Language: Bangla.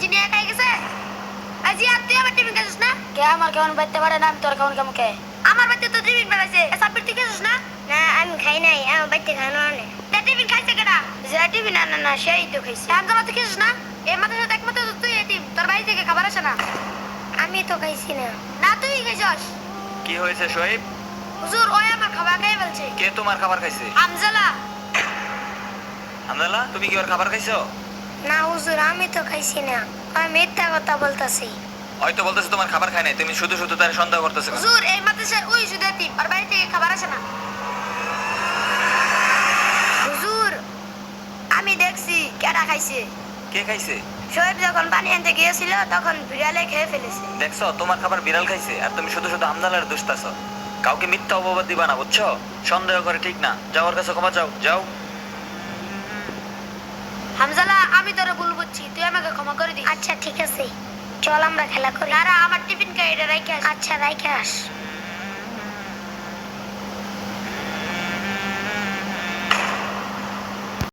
চিনি একাই গেছে আজি আর তুই আমার টিফিন খাইছিস না কে আমার কেমন বাইতে পারে না আমি তোর কেমন কেমন কে আমার বাচ্চা তো টিফিন বেলাইছে সাব্বির তুই খাইছিস না না আমি খাই নাই আমার বাইতে খানো আনে তা টিফিন খাইছে কেডা যে টিফিন আনে না সেই তো খাইছি হামজালা তুই খাইছিস না এই মাথার সাথে একমাত্র তুই এতিম তোর বাড়ি থেকে খাবার আসে না আমি তো খাইছি না না তুই খাইছস কি হয়েছে শোয়েব? হুজুর ওই আমার খাবার খাই বলছে কে তোমার খাবার খাইছে? হামজালা হামদাল্লাহ, তুমি কি ওর খাবার খাইছো? না হুজুর আমি তো খাইছি না আমি মিথ্যা কথা বলতাছি হয়তো বলতেছে তোমার খাবার খায় নাই, তুমি শুধু শুধু তার সন্দেহ করতেছো কেন? হুজুর এই মাদ্রাসার ওই শুধু এতিম ওর বাড়ি থেকে খাবার আসে না হুজুর আমি দেখছি কেডা খাইছে কে খাইছে? শোয়েব যখন পানি আনতে গিয়েছিল তখন বিড়ালে খেয়ে ফেলেছে দেখছো তোমার খাবার বিড়াল খাইছে আর তুমি শুধু শুধু হামদাল্লার দোষতাছো। কাউকে মিথ্যা অপবাদ দিবা না, বুঝছো? সন্দেহ করে ঠিক না। যাও ওর কাছে ক্ষমা চাও, যাও। হামজালা আমি তোরে ভুল বুঝছি তুই আমাকে ক্ষমা করে দিস আচ্ছা ঠিক আছে চল আমরা খেলা করি তারা আমার টিফিন খাই এটা রাইখে আস আচ্ছা রাইখে আস